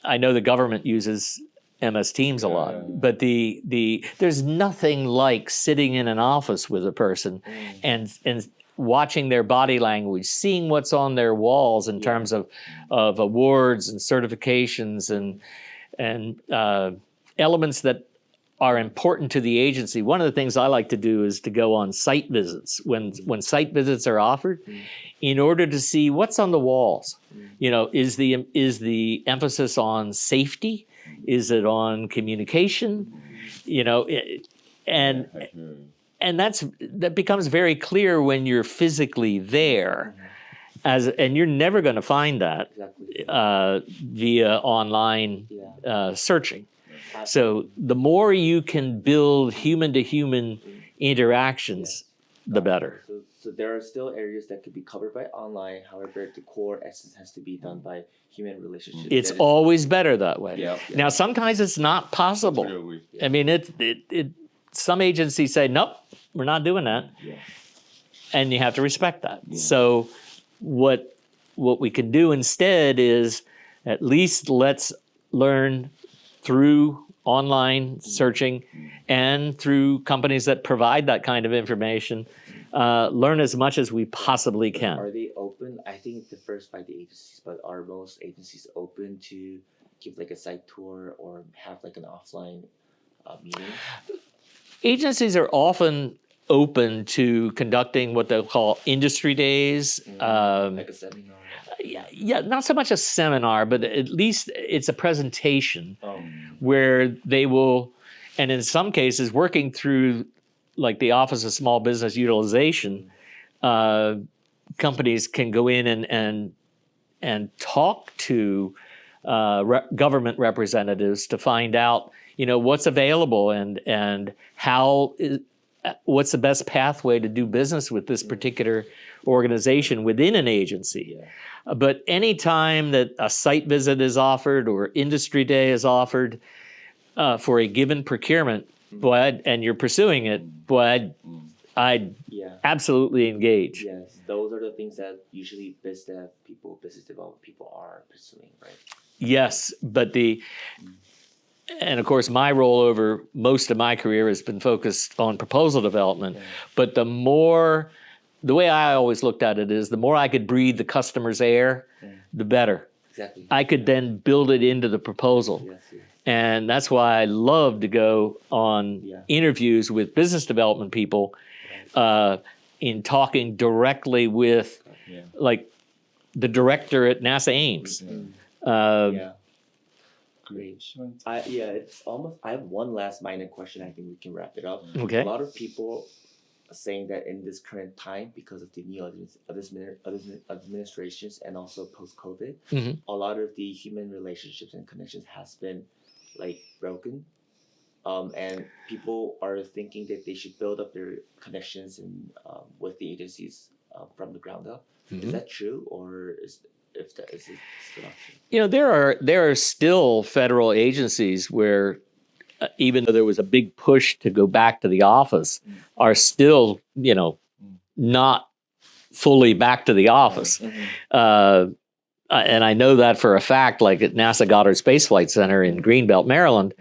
I know the government uses MS Teams a lot, Yeah. but there's nothing like sitting in an office with a person and watching their body language, seeing what's on their walls in terms of awards and certifications and elements that are important to the agency. One of the things I like to do is to go on site visits when site visits are offered, in order to see what's on the walls. You know, is the emphasis on safety? Is it on communication? You know, and that becomes very clear when you're physically there, and you're never going to find that via online searching. So the more you can build human-to-human interactions, the better. So there are still areas that could be covered by online. However, the core essence has to be done by human relationships. It's always better that way. Yeah. Now, sometimes it's not possible. I mean, some agencies say, nope, we're not doing that. Yeah. And you have to respect that. Yeah. So what we can do instead is at least let's learn through online searching and through companies that provide that kind of information, learn as much as we possibly can. Are they open? I think it differs by the agencies, but are most agencies open to give like a site tour or have like an offline meeting? Agencies are often open to conducting what they'll call industry days. Like a seminar? Yeah, not so much a seminar, but at least it's a presentation where they will, and in some cases, working through like the Office of Small Business Utilization, companies can go in and talk to government representatives to find out, you know, what's available and what's the best pathway to do business with this particular organization within an agency. Yeah. But any time that a site visit is offered or industry day is offered for a given procurement, and you're pursuing it, I'd absolutely engage. Yes, those are the things that usually business development people are pursuing, right? Yes, but and of course, my role over most of my career has been focused on proposal development. Yeah. But the way I always looked at it is the more I could breathe the customer's air, the better. Exactly. I could then build it into the proposal. Yes. And that's why I love to go on interviews with business development people in talking directly with like the director at NASA Ames. Great. It's almost. I have one last minor question. I think we can wrap it up. Okay. A lot of people are saying that in this current time, because of the new administrations and also post-COVID, a lot of the human relationships and connections has been like broken, and people are thinking that they should build up their connections and with the agencies from the ground up. Is that true, or is it still not true? You know, there are still federal agencies where, even though there was a big push to go back to the office, are still, you know, not fully back to the office. And I know that for a fact, like at NASA Goddard Space Flight Center in Greenbelt, Maryland,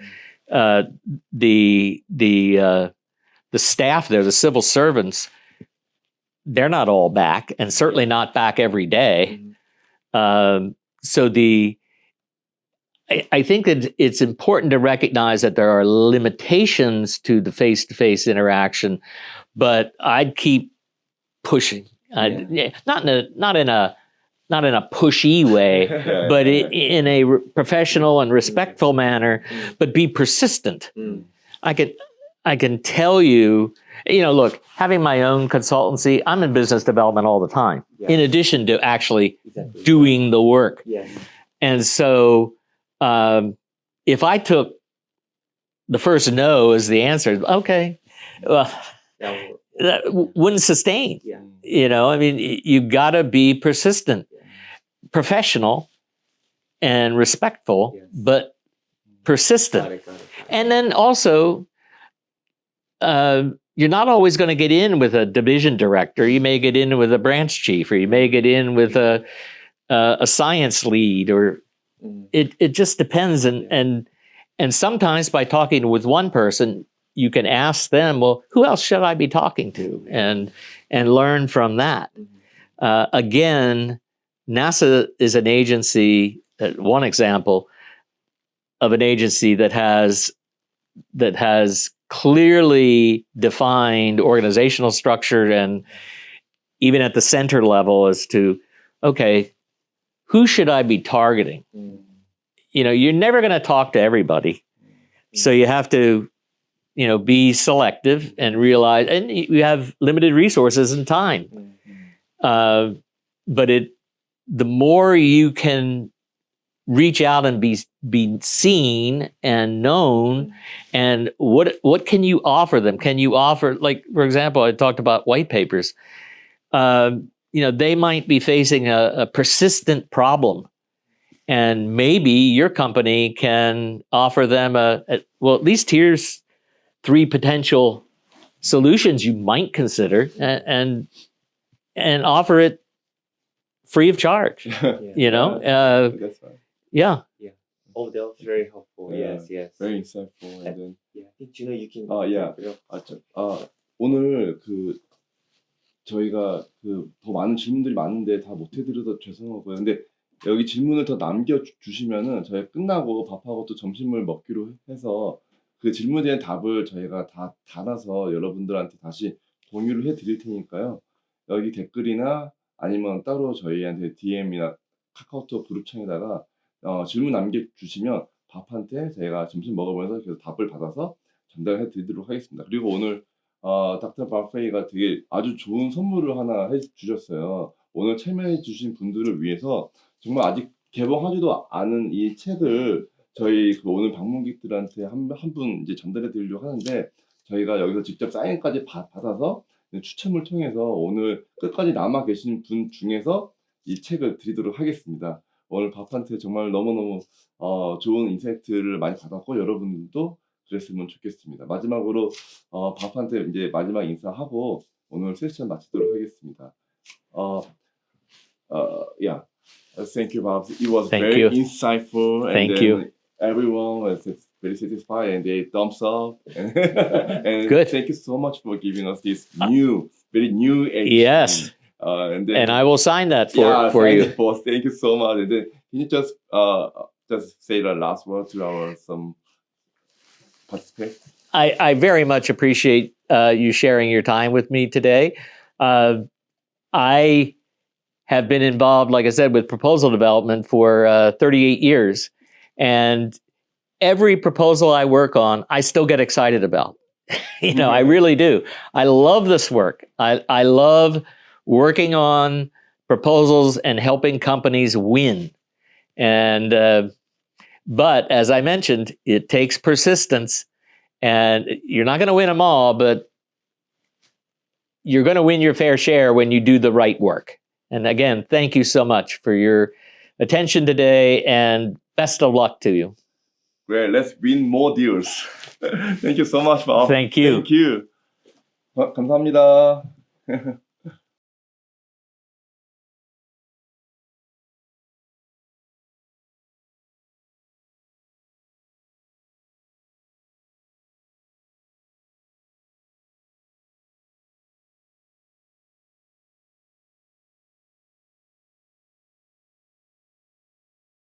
the staff there, the civil servants, they're not all back, and certainly not back every day. So I think that it's important to recognize that there are limitations to the face-to-face interaction, but I'd keep pushing. Not in a pushy way, but in a professional and respectful manner, but be persistent. I can tell you, you know, look, having my own consultancy, I'm in business development all the time, in addition to actually doing the work. And so if I took the first no as the answer, okay, well, that wouldn't sustain. You know, I mean, you got to be persistent, professional, and respectful, but persistent. Got it. And then also, you're not always going to get in with a division director. You may get in with a branch chief, or you may get in with a science lead, or it just depends. And And sometimes by talking with one person, you can ask them, well, who else should I be talking to? And learn from that. Again, NASA is an agency, one example of an agency that has clearly defined organizational structure, and even at the center level as to, okay, who should I be targeting? You know, you're never going to talk to everybody. So you have to, you know, be selective and realize, and you have limited resources and time. But the more you can reach out and be seen and known, and what can you offer them? Can you offer, like, for example, I talked about white papers. You know, they might be facing a persistent problem, and maybe your company can offer them well, at least here's 3 potential solutions you might consider, and offer it free of charge. You know, That's right. yeah. Oh, that was very helpful. Yeah, Yes. Very insightful. And then, Yeah, I think Junho, you can. yeah. 오늘 저희가 더 많은 질문들이 많은데 다 못 해드려서 죄송하고요. 근데 여기 질문을 더 남겨주시면은 저희 끝나고 밥하고 또 점심을 먹기로 해서 그 질문에 대한 답을 저희가 다 달아서 여러분들한테 다시 공유를 해드릴 테니까요. 여기 댓글이나 아니면 따로 저희한테 DM이나 카카오톡 그룹창에다가 질문 남겨주시면 밥한테 저희가 점심 먹으면서 계속 답을 받아서 전달해 드리도록 하겠습니다. 그리고 오늘 닥터 바프레이가 되게 아주 좋은 선물을 하나 해주셨어요. 오늘 참여해주신 분들을 위해서 정말 아직 개봉하지도 않은 이 책을 저희 오늘 방문객들한테 한 분 이제 전달해 드리려고 하는데, 저희가 여기서 직접 사인까지 받아서 추첨을 통해서 오늘 끝까지 남아 계신 분 중에서 이 책을 드리도록 하겠습니다. 오늘 밥한테 정말 너무너무 좋은 인사이트를 많이 받았고 여러분들도 그랬으면 좋겠습니다. 마지막으로 밥한테 이제 마지막 인사하고 오늘 세션 마치도록 하겠습니다. Yeah, thank you, Bob. It was Thank very you. insightful, and Thank then you. everyone was very satisfied, and they thumbs up. And Good. Thank you so much for giving us this very new age. Yes. And I will sign that for sign you. it for us. Thank you so much. And then can you just say the last word to our some participants? I very much appreciate you sharing your time with me today. I have been involved, like I said, with proposal development for 38 years. And every proposal I work on, I still get excited about. You know, I really do. I love this work. I love working on proposals and helping companies win. And but as I mentioned, it takes persistence, and you're not going to win them all, but you're going to win your fair share when you do the right work. And again, thank you so much for your attention today, and best of luck to you. Great. Let's win more deals. Thank you so much, Bob. Thank you. Thank you. 감사합니다.